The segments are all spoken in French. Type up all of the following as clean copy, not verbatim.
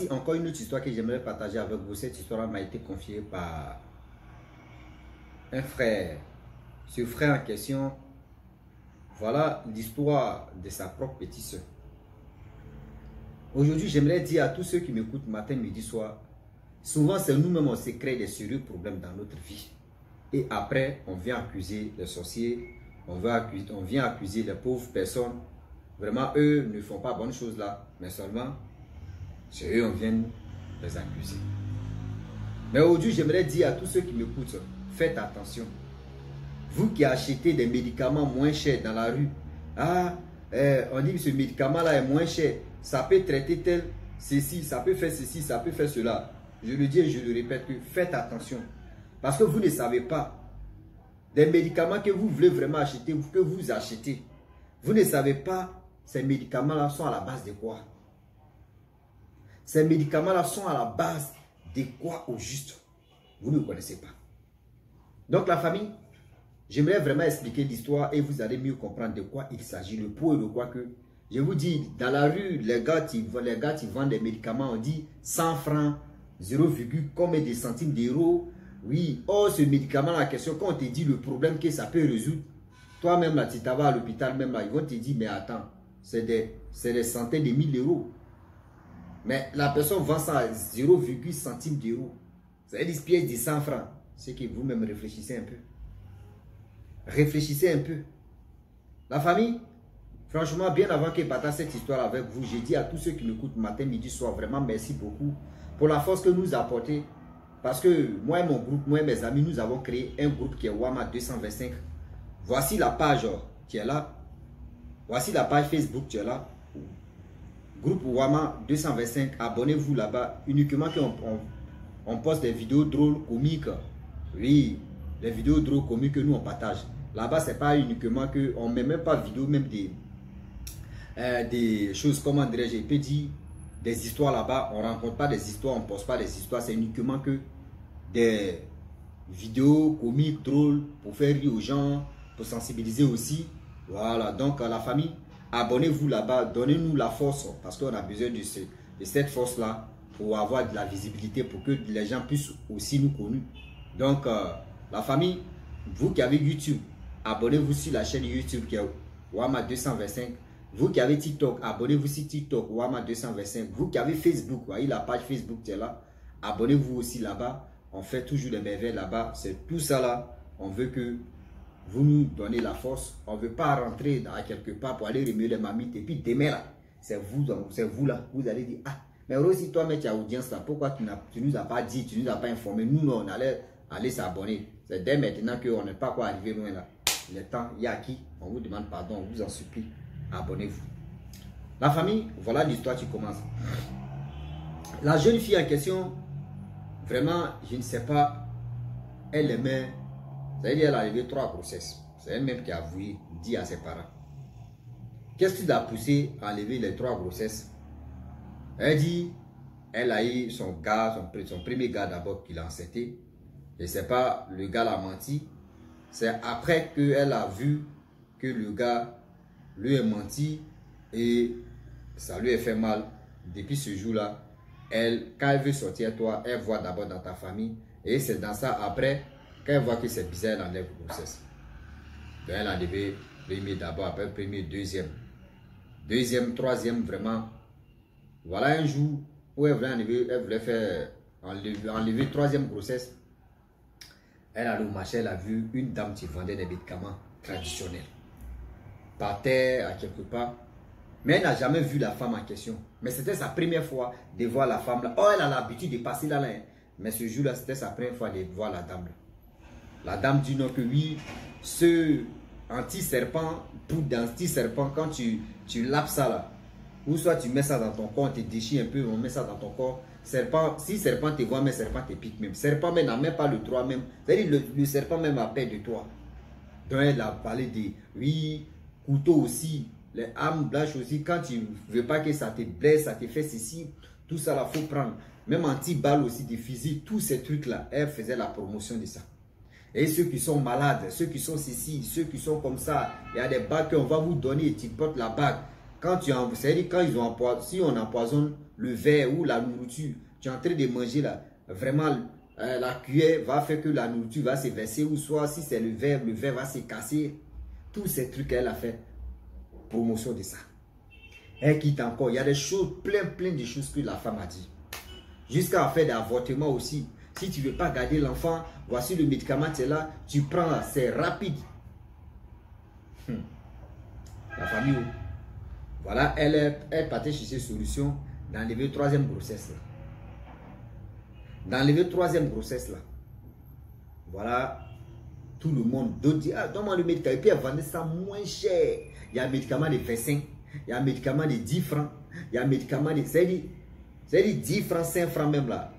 Voici encore une autre histoire que j'aimerais partager avec vous. Cette histoire m'a été confiée par un frère. Ce frère en question, voilà l'histoire de sa propre petite soeur. Aujourd'hui, j'aimerais dire à tous ceux qui m'écoutent matin, midi, soir, souvent c'est nous-mêmes on se crée des sérieux problèmes dans notre vie. Et après, on vient accuser les sorciers, on vient accuser les pauvres personnes. Vraiment, eux ne font pas bonne chose là, mais seulement, c'est eux on vient les accuser. Mais aujourd'hui, j'aimerais dire à tous ceux qui m'écoutent, faites attention. Vous qui achetez des médicaments moins chers dans la rue, on dit que ce médicament-là est moins cher, ça peut traiter tel, ceci, ça peut faire ceci, ça peut faire cela. Je le dis et je le répète que faites attention. Parce que vous ne savez pas, des médicaments que vous voulez vraiment acheter, que vous achetez, vous ne savez pas, ces médicaments-là sont à la base de quoi? Ces médicaments-là sont à la base de quoi au juste? Vous ne connaissez pas. Donc la famille, j'aimerais vraiment expliquer l'histoire et vous allez mieux comprendre de quoi il s'agit, le pour et le quoi que. Je vous dis, dans la rue, les gars qui vendent des médicaments, on dit 100 francs, 0, combien de centimes d'euros. Oui, oh ce médicament la question, quand on te dit le problème que ça peut résoudre, toi-même là, tu t'en vas à l'hôpital, même là, ils vont te dire, mais attends, c'est des centaines de mille euros. Mais la personne vend ça à 0, centimes d'euros. C'est une pièce de 100 francs. C'est que vous-même réfléchissez un peu. Réfléchissez un peu. La famille, franchement, bien avant que je partage cette histoire avec vous, j'ai dit à tous ceux qui m'écoutent matin, midi, soir, vraiment merci beaucoup pour la force que nous apportez. Parce que moi et mon groupe, moi et mes amis, nous avons créé un groupe qui est Wama 225. Voici la page qui est là. Voici la page Facebook qui est là. Groupe Wama 225. Abonnez-vous là-bas. Uniquement qu'on poste des vidéos drôles, comiques. Oui, les vidéos drôles, comiques que nous on partage. Là-bas, c'est pas uniquement que on met même pas vidéo, même des choses, comment dirais-je, je peux dire, des histoires là-bas. On rencontre pas des histoires, on poste pas des histoires. C'est uniquement que des vidéos comiques, drôles, pour faire rire aux gens, pour sensibiliser aussi. Voilà, donc la famille, abonnez-vous là-bas, donnez-nous la force, parce qu'on a besoin de cette force-là, pour avoir de la visibilité, pour que les gens puissent aussi nous connaître. Donc, la famille, vous qui avez YouTube, abonnez-vous sur la chaîne YouTube qui est Wama 225. Vous qui avez TikTok, abonnez-vous sur TikTok, Wama 225. Vous qui avez Facebook, voyez la page Facebook qui est là, abonnez-vous aussi là-bas. On fait toujours des merveilles là-bas. C'est tout ça là. On veut que vous nous donnez la force. On ne veut pas rentrer dans quelque part pour aller remuer les mamites. Et puis demain là, c'est vous là. Vous allez dire, ah, mais aussi toi, mais tu as audience là. Pourquoi tu ne nous as pas dit, tu ne nous as pas informé? Nous, on allait aller s'abonner. C'est dès maintenant qu'on n'est pas quoi arriver loin là. Le temps, il y a qui? On vous demande pardon, on vous en supplie. Abonnez-vous. La famille, voilà l'histoire qui commence. La jeune fille en question, vraiment, je ne sais pas, elle aimait, c'est-à-dire elle a eu 3 grossesses. C'est elle-même qui a avoué, dit à ses parents. Qu'est-ce qui l'a poussé à enlever les 3 grossesses? Elle dit, elle a eu son gars, son premier gars d'abord qui l'a enceinté. Je ne sais pas, le gars l'a menti. C'est après qu'elle a vu que le gars lui a menti et ça lui a fait mal. Depuis ce jour-là, quand elle veut sortir toi, elle voit d'abord dans ta famille. Et c'est dans ça, après, quand elle voit que c'est bizarre, elle enlève la grossesse. Donc elle a enlevé premier d'abord, après premier, deuxième. Deuxième, troisième, vraiment. Voilà un jour où elle voulait faire enlever troisième grossesse. Elle a allé au marché, elle a vu une dame qui vendait des médicaments traditionnels. Par terre, à quelque part. Mais elle n'a jamais vu la femme en question. Mais c'était sa première fois de voir la femme là. Oh, elle a l'habitude de passer là. Mais ce jour-là, c'était sa première fois de voir la dame là. La dame dit non que oui, ce anti-serpent, poudre d'anti-serpent, quand tu lapes ça là, ou soit tu mets ça dans ton corps, on te déchire un peu, on met ça dans ton corps. Serpent, si serpent te voit, mais serpent te pique même. Serpent même n'a même pas le droit même. C'est-à-dire le serpent même a peur de toi. Donc elle a parlé de, oui, couteau aussi, les armes blanches aussi, quand tu ne veux pas que ça te blesse, ça te fait ceci, tout ça là, faut prendre. Même anti-balles aussi, des fusils, tous ces trucs-là, elle faisait la promotion de ça. Et ceux qui sont malades, ceux qui sont ceci, ceux qui sont comme ça, il y a des bagues qu'on va vous donner, tu portes la bague. Quand tu en, c'est-à-dire quand ils ont empoisonné, si on empoisonne le verre ou la nourriture, tu es en train de manger là, vraiment la cuillère va faire que la nourriture va se verser, ou soit si c'est le verre va se casser. Tous ces trucs qu'elle a fait, promotion de ça. Elle quitte encore. Il y a des choses, plein de choses que la femme a dit. Jusqu'à faire des avortements aussi. Si tu ne veux pas garder l'enfant, voici le médicament, tu es là, tu prends, c'est rapide. La famille, voilà, elle partait chercher solution d'enlever troisième grossesse là. D'enlever troisième grossesse là. Voilà, tout le monde, d'autres disent, ah, donne-moi le médicament. Et puis elle vendait ça moins cher. Il y a un médicament de 25, il y a un médicament de 10 francs, il y a un médicament de, c'est-à-dire 10 francs, 5 francs même là.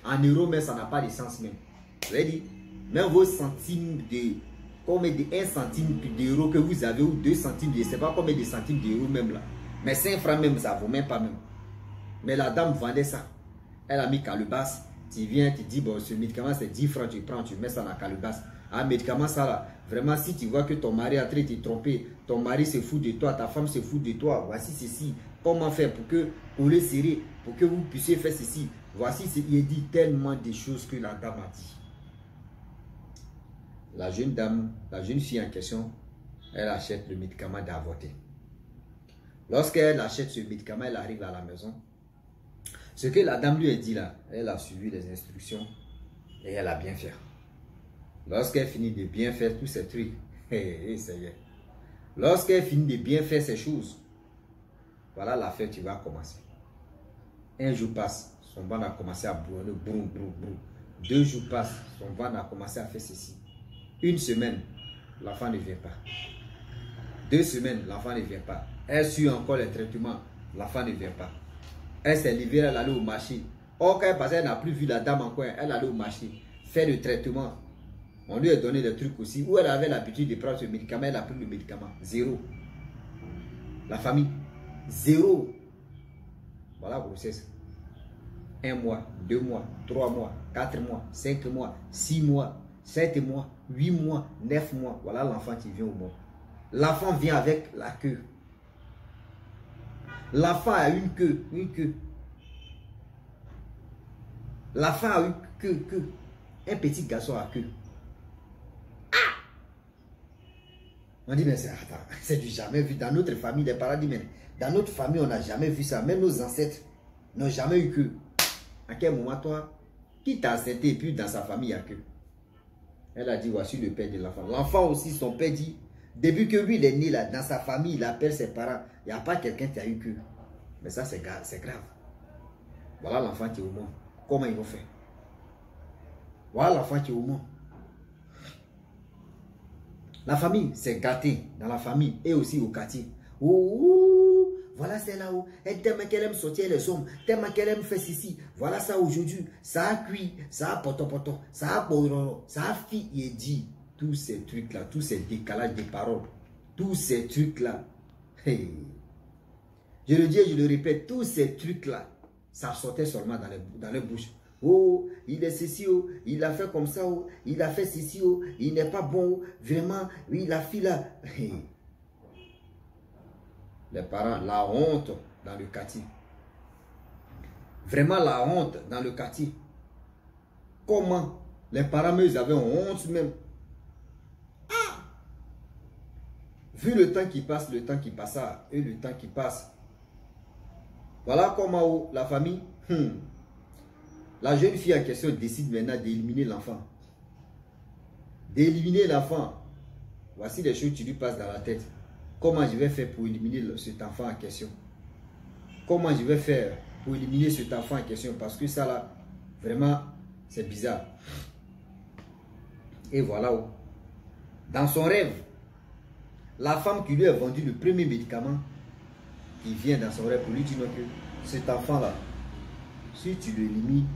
En euros, mais ça n'a pas de sens même. C'est-à-dire, même vos centimes de, combien de 1 centime d'euro que vous avez, ou 2 centimes, je ne sais pas combien de centimes d'euros même là. Mais 5 francs même, ça ne vaut même pas même. Mais la dame vendait ça. Elle a mis calebasse. Tu viens, tu dis, bon, ce médicament c'est 10 francs, tu prends, tu mets ça dans la calebasse. Un médicament, ça là, vraiment, si tu vois que ton mari est en train de te tromper, ton mari se fout de toi, ta femme se fout de toi, voici ceci. Comment faire pour le serrer, pour que vous puissiez faire ceci. Voici, il dit tellement de choses que la dame a dit. La jeune dame, la jeune fille en question, elle achète le médicament d'avorter. Lorsqu'elle achète ce médicament, elle arrive à la maison. Ce que la dame lui a dit là, elle a suivi les instructions et elle a bien fait. Lorsqu'elle finit de bien faire tous ces trucs, ça y est. Lorsqu'elle finit de bien faire ces choses, voilà la fête qui va commencer. Un jour passe, son ventre a commencé à brûler, broum, broum, broum. 2 jours passent, son ventre a commencé à faire ceci. 1 semaine, l'enfant ne vient pas. 2 semaines, l'enfant ne vient pas. Elle suit encore les traitements, l'enfant ne vient pas. Elle s'est livrée, elle allait au marché. Or, quand elle passait, elle n'a plus vu la dame encore, elle allait au marché, faire le traitement. On lui a donné des trucs aussi. Où elle avait l'habitude de prendre ce médicament, elle a pris le médicament. 0. La famille, 0. Voilà la grossesse. 1 mois, 2 mois, 3 mois, 4 mois, 5 mois, 6 mois, 7 mois, 8 mois, 9 mois. Voilà l'enfant qui vient au monde. L'enfant vient avec la queue. L'enfant a une queue, une queue. L'enfant a une queue. Un petit garçon a queue. On dit, mais c'est du jamais vu. Dans notre famille, les parents disent, mais dans notre famille, on n'a jamais vu ça. Même nos ancêtres n'ont jamais eu que. À quel moment, toi, qui t'a accepté et puis dans sa famille, il y a que. Elle a dit, voici le père de l'enfant. L'enfant aussi, son père dit, depuis que lui, il est né là, dans sa famille, il appelle ses parents. Il n'y a pas quelqu'un qui a eu que. Mais ça, c'est grave. Voilà l'enfant qui est au monde. Comment ils vont faire? Voilà l'enfant qui est au monde. La famille, c'est gâté dans la famille et aussi au quartier. Oh, voilà c'est là où elle tellement qu'elle aime sortir les hommes, tellement qu'elle aime faire ceci. Voilà ça aujourd'hui, ça a cuit, ça a poto, ça a bororo, ça a fi et dit. Tous ces trucs-là, tous ces décalages de paroles, tous ces trucs-là. Hey. Je le dis et je le répète, tous ces trucs-là, ça sortait seulement dans les bouches. Oh, il est ceci, oh, il a fait comme ça, oh, il a fait ceci, oh, il n'est pas bon, oh, vraiment, oui, la fille là. Les parents, la honte dans le quartier. Vraiment la honte dans le quartier. Comment les parents, ils avaient honte même. Ah! Vu le temps qui passe, le temps qui passa et le temps qui passe. Voilà comment la famille... La jeune fille en question décide maintenant d'éliminer l'enfant. D'éliminer l'enfant. Voici les choses qui lui passent dans la tête. Comment je vais faire pour éliminer cet enfant en question? Comment je vais faire pour éliminer cet enfant en question? Parce que ça là, vraiment, c'est bizarre. Et voilà. Dans son rêve, la femme qui lui a vendu le premier médicament, qui vient dans son rêve pour lui dire que cet enfant là, si tu l'élimines,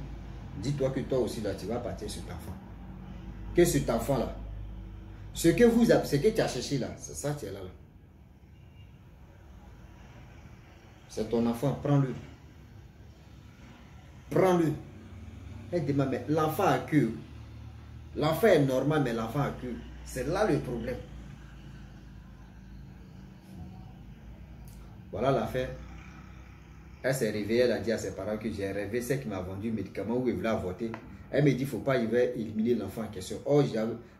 dis-toi que toi aussi là, tu vas partir cet enfant. Que cet enfant là, ce que tu as cherché là, c'est ça qui est là. C'est ton enfant, prends-le. Prends-le. Elle demande, mais l'enfant a queue. L'enfant est normal, mais l'enfant a queue. C'est là le problème. Voilà l'affaire. Elle s'est réveillée, elle a dit à ses parents que j'ai rêvé, c'est qui m'a vendu un médicament où il voulait avorter. Elle me dit, il ne faut pas, il va éliminer l'enfant en question. Oh,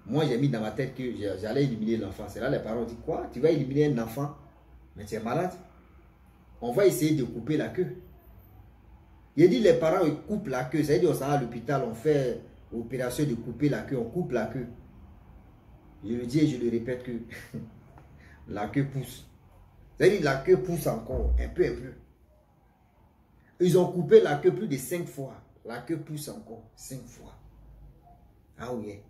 moi, j'ai mis dans ma tête que j'allais éliminer l'enfant. C'est là les parents ont dit, quoi? Tu vas éliminer un enfant? Mais tu es malade. On va essayer de couper la queue. Il dit, les parents ils coupent la queue. C'est-à-dire, on s'en va à l'hôpital, on fait opération de couper la queue, on coupe la queue. Je le dis et je le répète que la queue pousse. C'est-à-dire, la queue pousse encore, un peu. Ils ont coupé la queue plus de 5 fois. La queue pousse encore 5 fois. Ah oui.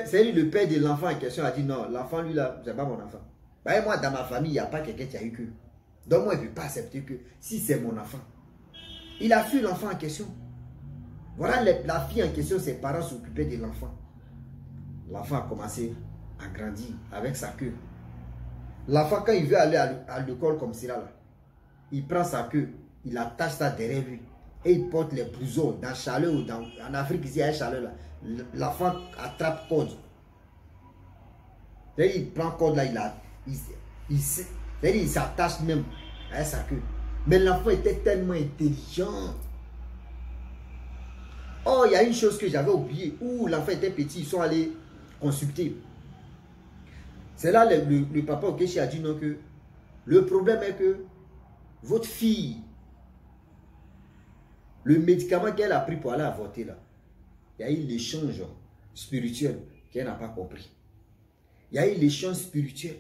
C'est le père de l'enfant en question a dit non, l'enfant lui là, c'est pas mon enfant. Bah, moi dans ma famille, il n'y a pas quelqu'un qui a eu queue. Donc moi, je ne peux pas accepter que si c'est mon enfant. Il a fui l'enfant en question. Voilà la fille en question, ses parents s'occupaient de l'enfant. L'enfant a commencé à grandir avec sa queue. L'enfant, quand il veut aller à l'école comme cela, là, il prend sa queue, il attache ça derrière lui et il porte les blousons dans chaleur ou en Afrique, ici, il y a chaleur là. L'enfant attrape corde. Il prend corde là, il s'attache même à sa queue. Mais l'enfant était tellement intelligent. Oh, il y a une chose que j'avais oublié. Où l'enfant était petit, ils sont allés consulter. C'est là le papa Okechi a dit non que le problème est que votre fille, le médicament qu'elle a pris pour aller avorter là, il y a eu l'échange spirituel qu'elle n'a pas compris. Il y a eu l'échange spirituel.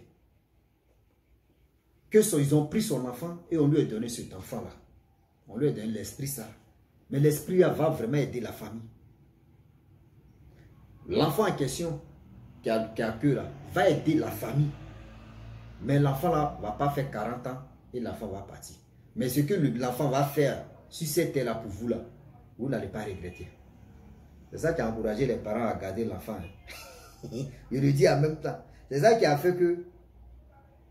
Ils ont pris son enfant et on lui a donné cet enfant-là. On lui a donné l'esprit ça. Mais l'esprit va vraiment aider la famille. L'enfant en question, qui a queue là, va aider la famille. Mais l'enfant là va pas faire 40 ans et l'enfant va partir. Mais ce que l'enfant va faire, si c'était là pour vous là, vous n'allez pas regretter. C'est ça qui a encouragé les parents à garder l'enfant. Je le dis en même temps. C'est ça qui a fait que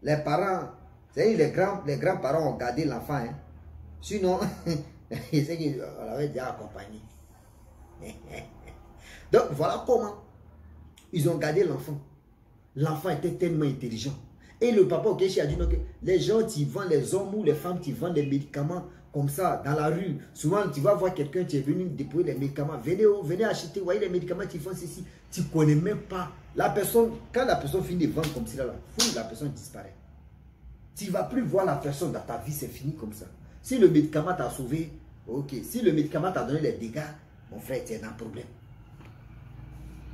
les parents, c'est-à-dire les grands-parents ont gardé l'enfant. Hein. Sinon, c'est qu'on l'avait déjà accompagné. Donc voilà comment ils ont gardé l'enfant. L'enfant était tellement intelligent. Et le papa Okechi a dit non, que les gens qui vendent, les hommes ou les femmes qui vendent des médicaments comme ça dans la rue, souvent tu vas voir quelqu'un qui est venu déposer les médicaments. Venez acheter, voyez les médicaments qui font ceci. Tu ne connais même pas. La personne, quand la personne finit de vendre comme cela, la personne disparaît. Tu ne vas plus voir la personne dans ta vie, c'est fini comme ça. Si le médicament t'a sauvé, ok. Si le médicament t'a donné les dégâts, mon frère, tu es dans le problème.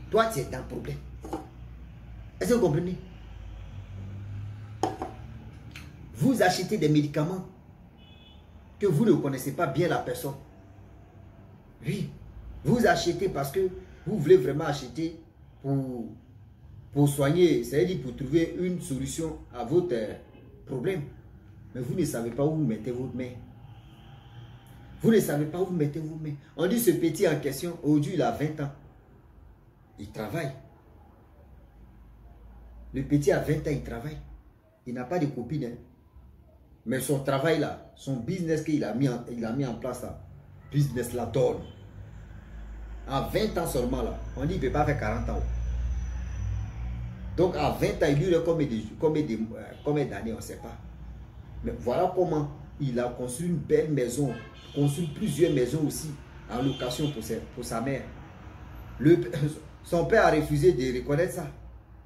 Toi, tu es dans le problème. Est-ce que vous comprenez? Vous achetez des médicaments que vous ne connaissez pas bien la personne. Oui, vous achetez parce que vous voulez vraiment acheter pour soigner, c'est-à-dire pour trouver une solution à votre problème. Mais vous ne savez pas où vous mettez votre main. Vous ne savez pas où vous mettez vos mains. On dit ce petit en question, aujourd'hui il a 20 ans. Il travaille. Le petit a 20 ans, il travaille. Il n'a pas de copine. Hein. Mais son travail là, son business qu'il a mis en place là, business là donne. À 20 ans seulement là, on dit qu'il ne peut pas faire 40 ans. Donc à 20 ans, il lui reste combien d'années, on ne sait pas. Mais voilà comment il a construit une belle maison, construit plusieurs maisons aussi en location pour sa mère. Son père a refusé de reconnaître ça.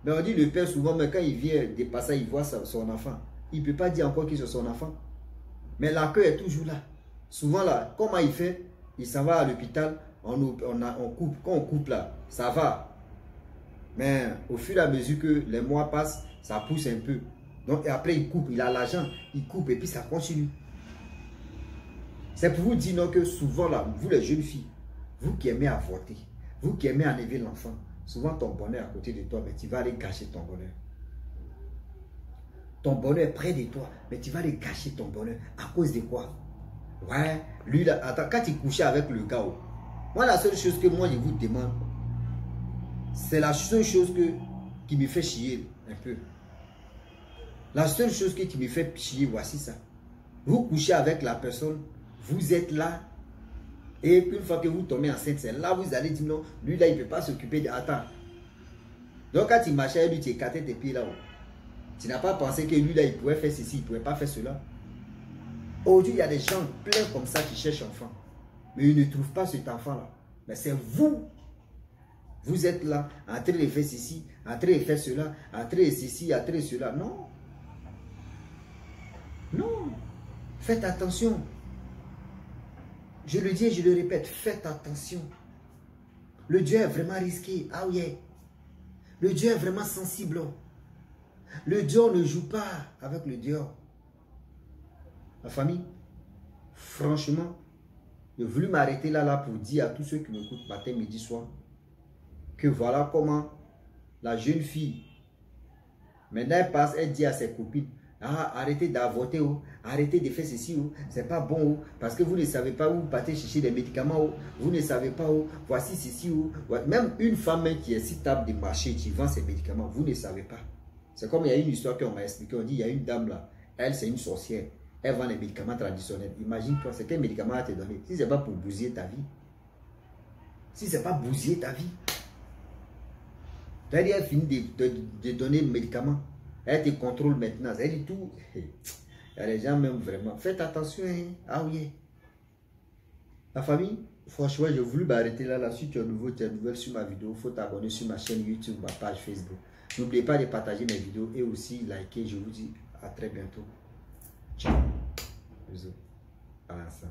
Mais on dit le père souvent, mais quand il vient de passer, il voit son enfant. Il ne peut pas dire encore que c'est son enfant. Mais la queue est toujours là. Souvent là, comment il fait? Il s'en va à l'hôpital, on coupe. Quand on coupe là, ça va. Mais au fur et à mesure que les mois passent, ça pousse un peu. Donc et après il coupe, il a l'argent, il coupe et puis ça continue. C'est pour vous dire non, que souvent là, vous les jeunes filles, vous qui aimez avorter, vous qui aimez enlever l'enfant, souvent ton bonheur à côté de toi, mais tu vas aller gâcher ton bonheur. Ton bonheur est près de toi, mais tu vas aller gâcher ton bonheur. À cause de quoi? Ouais, lui là, attends, quand tu couchais avec le gars, moi la seule chose que moi je vous demande, c'est la seule chose qui me fait chier un peu. La seule chose qui me fait chier, voici ça. Vous couchez avec la personne, vous êtes là, et une fois que vous tombez enceinte, c'est là vous allez dire non, lui là il ne peut pas s'occuper de... Attends. Donc quand tu marchais, lui tu écartais tes pieds là-haut. Tu n'as pas pensé que lui là il pouvait faire ceci, il ne pouvait pas faire cela. Aujourd'hui, il y a des gens pleins comme ça qui cherchent enfant. Mais ils ne trouvent pas cet enfant-là. Mais c'est vous. Vous êtes là, en train de faire ceci, en train de faire cela, en train de ceci, en train de cela. Non. Non. Faites attention. Je le dis et je le répète, faites attention. Le Dieu est vraiment risqué. Ah oui. Le Dieu est vraiment sensible. Le Dieu, on ne joue pas avec le Dieu. La famille, franchement, j'ai voulu m'arrêter là pour dire à tous ceux qui m'écoutent matin, midi, soir, que voilà comment la jeune fille, maintenant elle passe, elle dit à ses copines, ah, arrêtez d'avorter, oh, arrêtez de faire ceci, oh, c'est pas bon, oh, parce que vous ne savez pas où vous partez chercher des médicaments, oh, vous ne savez pas où, voici ceci, oh. Même une femme qui est si table de marché, qui vend ses médicaments, vous ne savez pas. C'est comme il y a une histoire qu'on m'a expliqué, on dit, il y a une dame là, elle c'est une sorcière, elle vend les médicaments traditionnels. Imagine-toi, c'est quel médicament elle te donné? Si c'est pas pour bousiller ta vie, si c'est pas bousiller ta vie, elle finit de donner le médicament. Elle te contrôle maintenant. Elle dit tout. Il y a des gens même vraiment. Faites attention. Hein? Ah oui. La famille, franchement, j'ai voulu m'arrêter là. Si tu es nouveau, tu es nouvelle sur ma vidéo, il faut t'abonner sur ma chaîne YouTube, ma page Facebook. N'oubliez pas de partager mes vidéos et aussi liker. Je vous dis à très bientôt. Ciao. Bisous. À l'instant.